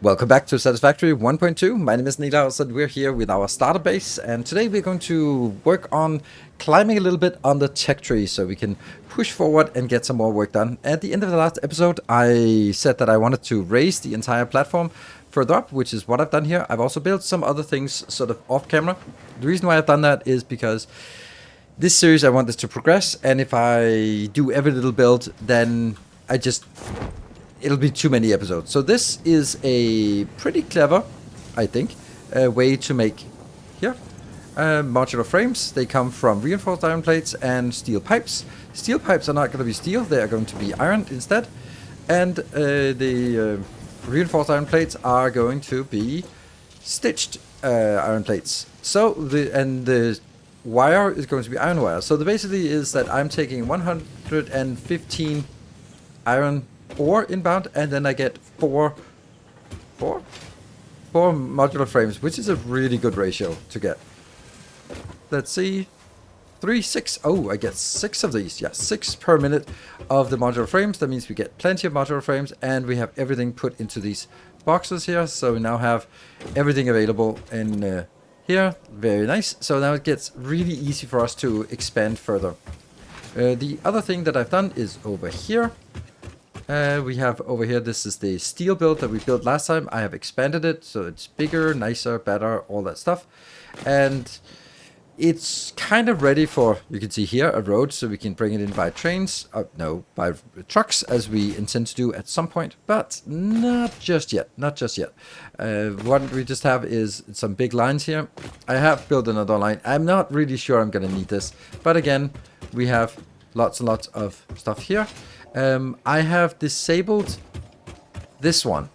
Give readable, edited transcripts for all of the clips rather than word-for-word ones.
Welcome back to Satisfactory 1.2. My name is Nilaus and we're here with our starter base, and today we're going to work on climbing a little bit on the tech tree so we can push forward and get some more work done. At the end of the last episode I said that I wanted to raise the entire platform further up, which is what I've done here. I've also built some other things sort of off camera. The reason why I've done that is because this series I want this to progress, and if I do every little build then it'll be too many episodes. So this is a pretty clever, I think, way to make here modular frames. They come from reinforced iron plates and steel pipes. Steel pipes are not going to be steel, they are going to be iron instead. And the reinforced iron plates are going to be stitched iron plates. So the wire is going to be iron wire. So the basically is that I'm taking 115 iron ore inbound, and then I get four modular frames, which is a really good ratio to get. Let's see, 3, 6. Oh, I get 6 of these. Yeah, 6 per minute of the modular frames. That means we get plenty of modular frames, and we have everything put into these boxes here. So we now have everything available in here. Very nice. So now it gets really easy for us to expand further. The other thing that I've done is over here. We have over here, this is the steel build that we built last time. I have expanded it so it's bigger, nicer, better, all that stuff. And it's kind of ready for, you can see here, a road, so we can bring it in by trains. No, by trucks, as we intend to do at some point, but not just yet, not just yet. What we just have is some big lines here. I have built another line. I'm not really sure I'm going to need this, but again, we have lots and lots of stuff here. I have disabled this one.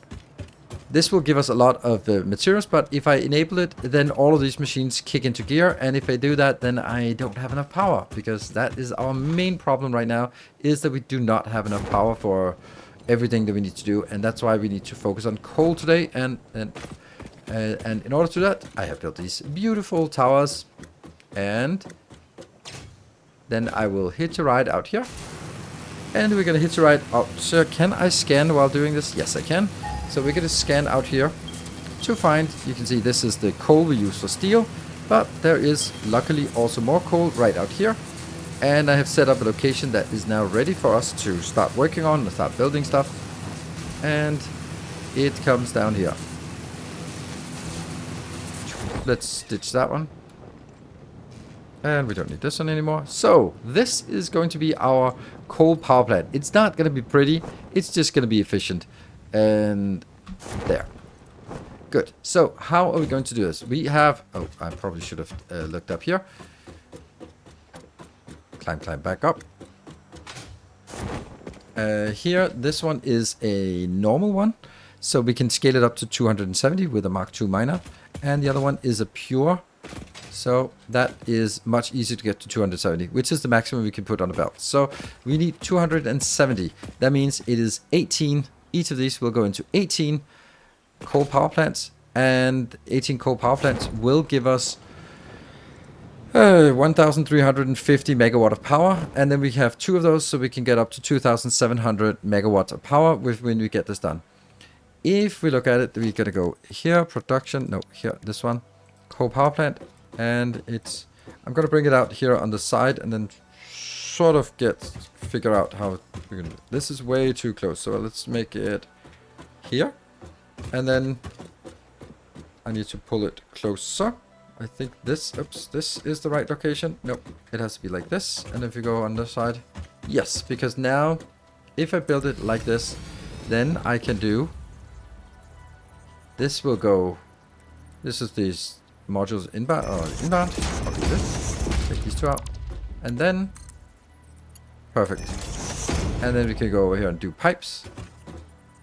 This will give us a lot of materials, but if I enable it, then all of these machines kick into gear, and if I do that, then I don't have enough power, because that is our main problem right now, is that we do not have enough power for everything that we need to do, and that's why we need to focus on coal today. And in order to do that, I have built these beautiful towers, and then I will hitch a ride out here. And we're going to hitch a ride out. So can I scan while doing this? Yes, I can. So we're going to scan out here to find, you can see this is the coal we use for steel, but there is luckily also more coal right out here. And I have set up a location that is now ready for us to start working on and start building stuff. And it comes down here. Let's stitch that one. And we don't need this one anymore. So this is going to be our coal power plant. It's not going to be pretty. It's just going to be efficient. And there. Good. So how are we going to do this? We have... Oh, I probably should have looked up here. Climb back up. Here, this one is a normal one. So we can scale it up to 270 with a Mark II miner. And the other one is a pure. So that is much easier to get to 270, which is the maximum we can put on a belt. So we need 270. That means it is 18. Each of these will go into 18 coal power plants. And 18 coal power plants will give us 1,350 megawatt of power. And then we have 2 of those, so we can get up to 2,700 megawatts of power when we get this done. If we look at it, we're going to go here, production. No, here, this one. Coal power plant. And I'm going to bring it out here on the side and then sort of figure out how we're going to do it. This is way too close, so let's make it here. And then I need to pull it closer. I think this is the right location. No, it has to be like this. And if you go on the side, yes, because now if I build it like this, then I can do, this will go, this is these modules inbound. I'll do this. Take these 2 out. And then perfect. And then we can go over here and do pipes.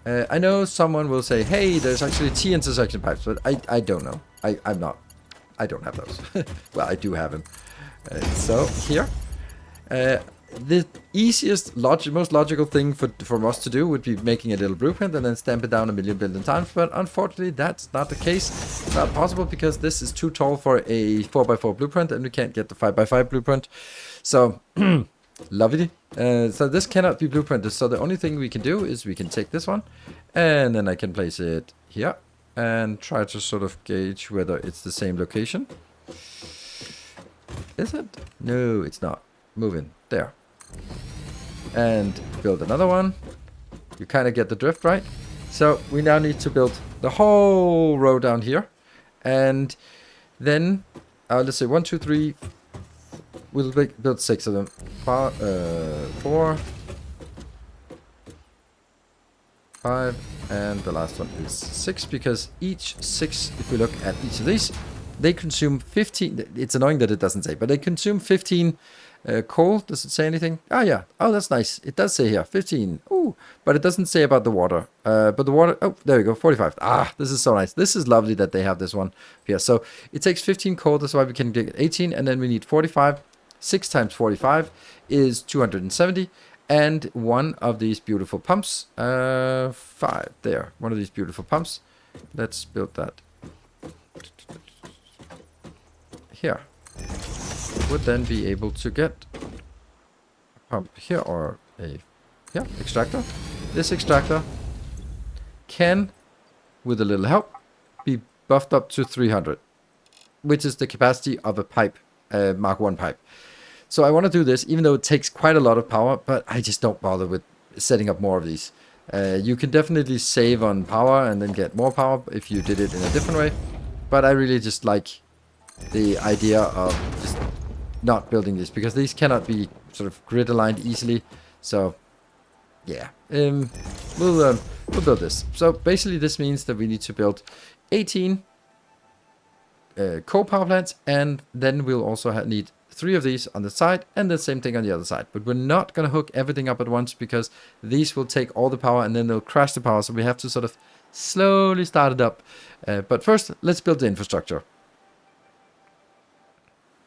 I know someone will say, hey, there's actually T intersection pipes, but I don't know. I don't have those. Well, I do have them. So here, the easiest, most logical thing for us to do would be making a little blueprint and then stamp it down 1 billion times. But unfortunately, that's not the case. It's not possible because this is too tall for a 4x4 blueprint, and we can't get the 5x5 blueprint. So, lovely. So this cannot be blueprinted. So the only thing we can do is we can take this one, and then I can place it here and try to sort of gauge whether it's the same location. Is it? No, it's not. Moving there. And build another one. You kind of get the drift, right? So we now need to build the whole row down here. And then, let's say 1, 2, 3. We'll build 6 of them. 4, 5, and the last one is 6, because each 6, if we look at each of these, they consume 15. It's annoying that it doesn't say, but they consume 15 coal. Does it say anything? Oh, yeah. Oh, that's nice. It does say here 15. Ooh, but it doesn't say about the water. But the water, oh, there we go, 45. Ah, this is so nice. This is lovely that they have this one here. So it takes 15 coal. That's why we can get 18, and then we need 45. 6 times 45 is 270. And one of these beautiful pumps, 5 there. One of these beautiful pumps. Let's build that here. Would then be able to get a pump here, or a extractor. This extractor can, with a little help, be buffed up to 300, which is the capacity of a pipe, Mark 1 pipe. So I want to do this, even though it takes quite a lot of power, but I just don't bother with setting up more of these. You can definitely save on power and then get more power if you did it in a different way. But I really just like the idea of just not building this, because these cannot be sort of grid aligned easily. So yeah, we'll build this. So basically this means that we need to build 18 coal power plants, and then we'll also need 3 of these on the side, and the same thing on the other side. But we're not going to hook everything up at once, because these will take all the power and then they'll crash the power. So we have to sort of slowly start it up. But first, let's build the infrastructure.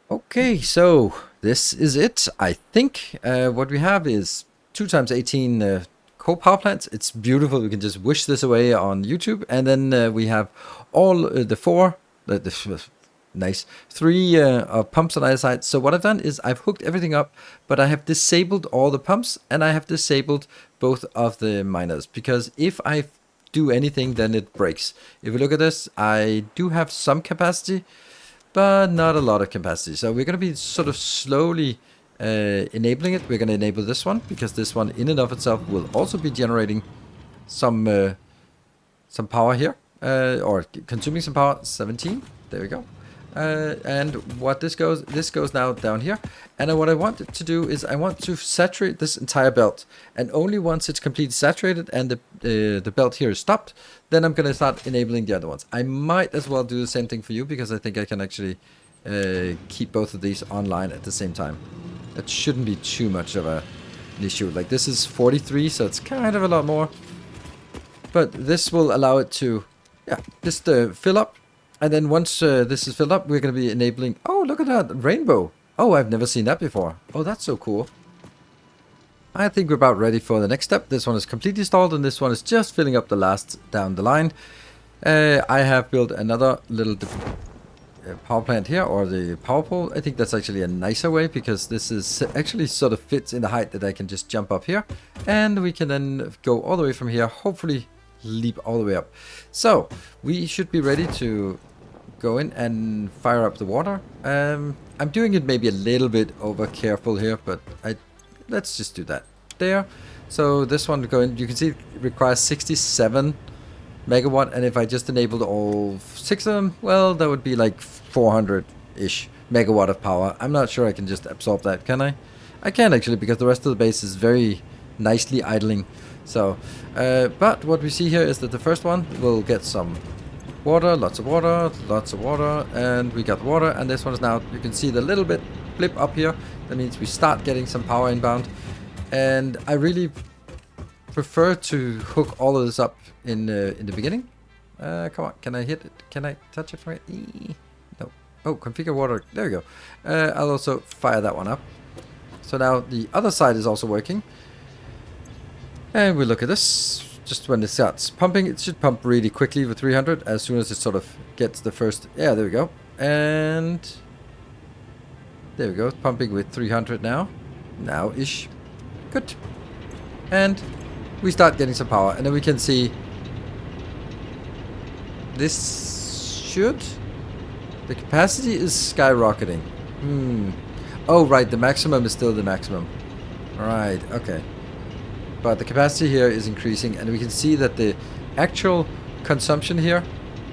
Okay, so this is it. I think what we have is 2 times 18 coal power plants. It's beautiful. We can just wish this away on YouTube. And then we have all the 4, nice, 3 pumps on either side. So what I've done is I've hooked everything up, but I have disabled all the pumps, and I have disabled both of the miners, because if I do anything, then it breaks. If we look at this, I do have some capacity, but not a lot of capacity. So we're going to be sort of slowly enabling it. We're going to enable this one, because this one in and of itself will also be generating some power here, or consuming some power. 17, there we go. And what this goes now down here. And what I want it to do is I want to saturate this entire belt, and only once it's completely saturated and the belt here is stopped, then I'm going to start enabling the other ones. I might as well do the same thing for you, because I think I can actually keep both of these online at the same time. That shouldn't be too much of an issue. Like, this is 43, so it's kind of a lot more, but this will allow it to just fill up. And then once this is filled up, we're going to be enabling... Oh, look at that rainbow. Oh, I've never seen that before. Oh, that's so cool. I think we're about ready for the next step. This one is completely stalled, and this one is just filling up the last down the line. I have built another little power plant here, or the power pole. I think that's actually a nicer way, because this is actually sort of fits in the height that I can just jump up here. And we can then go all the way from here, hopefully leap all the way up. So we should be ready to go in and fire up the water. I'm doing it maybe a little bit over careful here, but let's just do that there. So this one going, you can see it requires 67 megawatt, and if I just enabled all 6 of them, well, that would be like 400-ish megawatt of power. I'm not sure I can just absorb that, can I? I can actually, because the rest of the base is very nicely idling. So, but what we see here is that the first one will get some water, lots of water, and we got water, and this one is now, you can see the little bit blip up here. That means we start getting some power inbound, and I really prefer to hook all of this up in the beginning. Come on, can I hit it? Can I touch it for it? No. Oh, configure water. There we go. I'll also fire that one up. So now the other side is also working. And we look at this. Just when it starts pumping, it should pump really quickly with 300 as soon as it sort of gets the first... Yeah, there we go. And there we go. Pumping with 300 now. Now-ish. Good. And we start getting some power. And then we can see this should... The capacity is skyrocketing. Oh, right. The maximum is still the maximum. Right. Okay. But the capacity here is increasing. And we can see that the actual consumption here,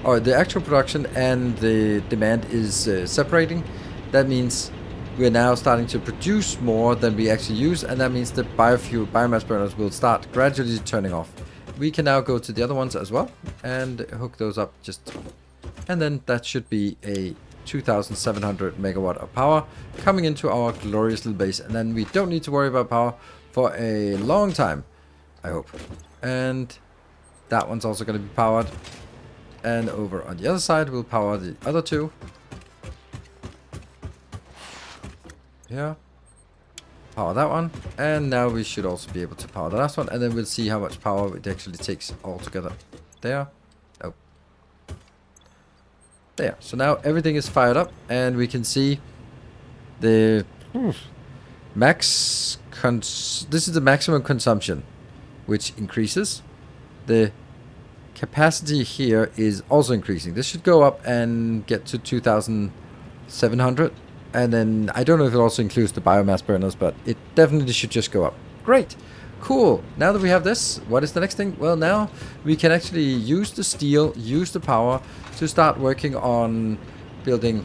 or the actual production and the demand is separating. That means we're now starting to produce more than we actually use, and that means the biomass burners will start gradually turning off. We can now go to the other ones as well and hook those up and then that should be a 2,700 megawatt of power coming into our glorious little base, and then we don't need to worry about power for a long time, I hope. And that one's also going to be powered, and over on the other side we'll power the other two. Here, power that one, and now we should also be able to power the last one, and then we'll see how much power it actually takes all together. There. Oh. There. So now everything is fired up, and we can see the this is the maximum consumption, which increases. The capacity here is also increasing. This should go up and get to 2,700. And then, I don't know if it also includes the biomass burners, but it definitely should just go up. Great. Cool. Now that we have this, what is the next thing? Well, now we can actually use the steel, use the power to start working on building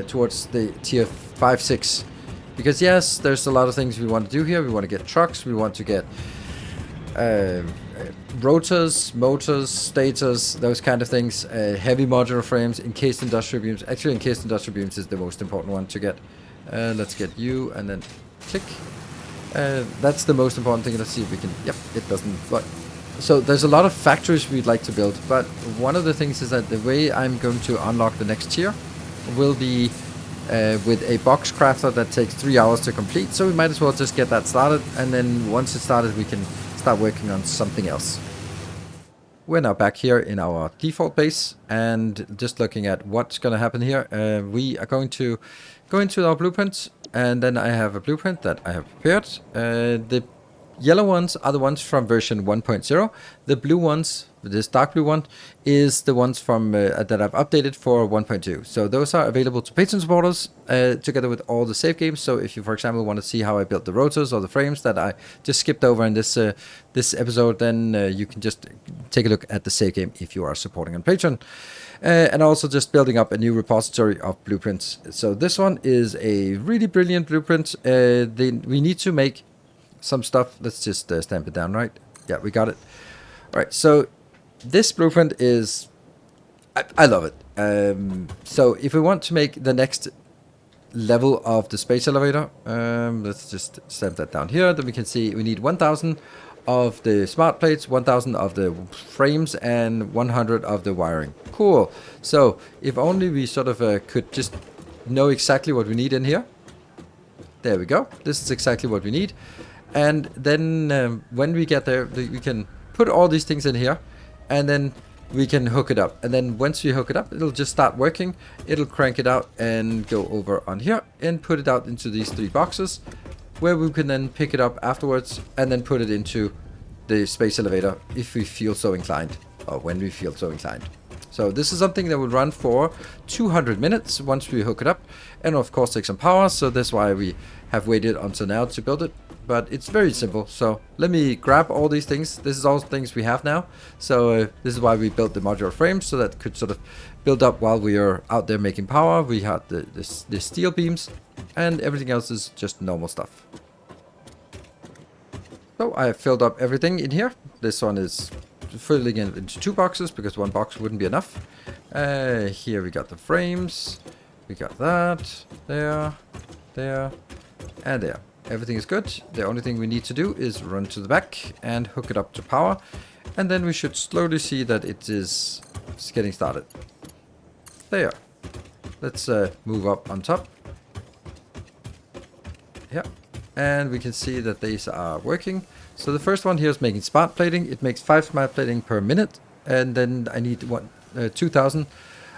towards the tier 5, 6. Because yes, there's a lot of things we want to do here. We want to get trucks. We want to get rotors, motors, stators, those kind of things, heavy modular frames, encased industrial beams. Actually, encased industrial beams is the most important one to get. Let's get you, and then click. That's the most important thing. Let's see if we can... Yep, it doesn't... But, so there's a lot of factories we'd like to build, but one of the things is that the way I'm going to unlock the next tier will be with a box crafter that takes 3 hours to complete, so we might as well just get that started, and then once it's started we can start working on something else. We're now back here in our default base and just looking at what's going to happen here. We are going to go into our blueprint, and then I have a blueprint that I have prepared. The yellow ones are the ones from version 1.0. The blue ones, this dark blue one, is the ones from that I've updated for 1.2. So those are available to Patreon supporters together with all the save games. So if you, for example, want to see how I built the rotors or the frames that I just skipped over in this this episode, then you can just take a look at the save game if you are supporting on Patreon. And also just building up a new repository of blueprints. So this one is a really brilliant blueprint. We need to make some stuff. Let's just stamp it down, right? Yeah, we got it. All right, so this blueprint is... I love it. So if we want to make the next level of the space elevator, let's just stamp that down here. Then we can see we need 1,000 of the smart plates, 1,000 of the frames, and 100 of the wiring. Cool. So if only we sort of could just know exactly what we need in here. There we go. This is exactly what we need. And then when we get there, we can put all these things in here, and then we can hook it up. And then once we hook it up, it'll just start working. It'll crank it out and go over on here and put it out into these 3 boxes, where we can then pick it up afterwards and then put it into the space elevator if we feel so inclined, or when we feel so inclined. So this is something that will run for 200 minutes once we hook it up, and of course take some power. So that's why we have waited until now to build it. But it's very simple. So let me grab all these things. This is all things we have now. So this is why we built the modular frames, so that could sort of build up while we are out there making power. We had the steel beams, and everything else is just normal stuff. So I have filled up everything in here. This one is filling it into 2 boxes because 1 box wouldn't be enough. Here we got the frames. We got that. There. There. And there. Everything is good. The only thing we need to do is run to the back and hook it up to power. And then we should slowly see that it is getting started. There. Let's move up on top. Yeah. And we can see that these are working. So the first one here is making smart plating. It makes 5 smart plating per minute. And then I need 2,000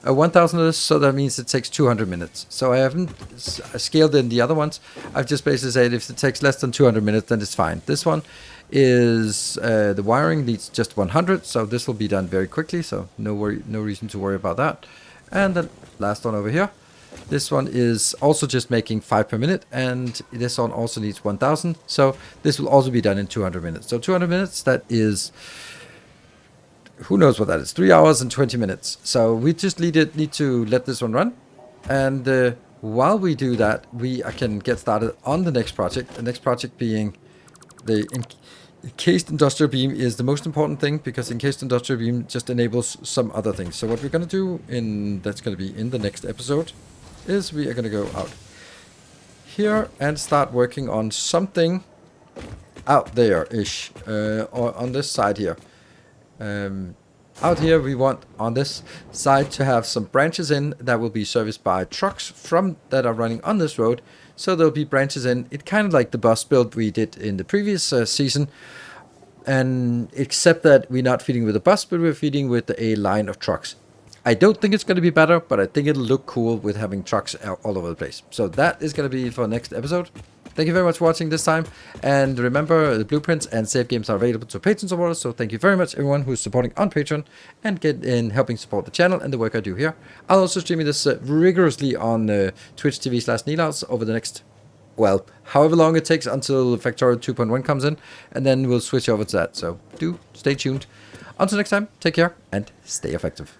1,000 of this, so that means it takes 200 minutes. So I haven't scaled in the other ones. I've just basically said if it takes less than 200 minutes, then it's fine. This one is the wiring needs just 100, so this will be done very quickly. So no reason to worry about that. And the last one over here. This one is also just making 5 per minute, and this one also needs 1,000. So this will also be done in 200 minutes. So 200 minutes, that is, who knows what that is, 3 hours and 20 minutes. So we just need to let this one run. And while we do that, we can get started on the next project. The next project being the encased industrial beam is the most important thing, because encased industrial beam just enables some other things. So what we're going to do that's going to be in the next episode is we are going to go out here and start working on something out there-ish, or on this side here. Out here we want on this side to have some branches in that will be serviced by trucks that are running on this road. So there'll be branches in it, kind of like the bus build we did in the previous season, and except that we're not feeding with a bus, but we're feeding with a line of trucks. I don't think it's going to be better, but I think it'll look cool with having trucks all over the place. So that is going to be for next episode. Thank you very much for watching this time. And remember, the blueprints and save games are available to patron supporters. So thank you very much, everyone who's supporting on Patreon and helping support the channel and the work I do here. I'll also stream this rigorously on Twitch TV/Nilaus over the next, well, however long it takes until Factorio 2.1 comes in. And then we'll switch over to that. So do stay tuned. Until next time, take care and stay effective.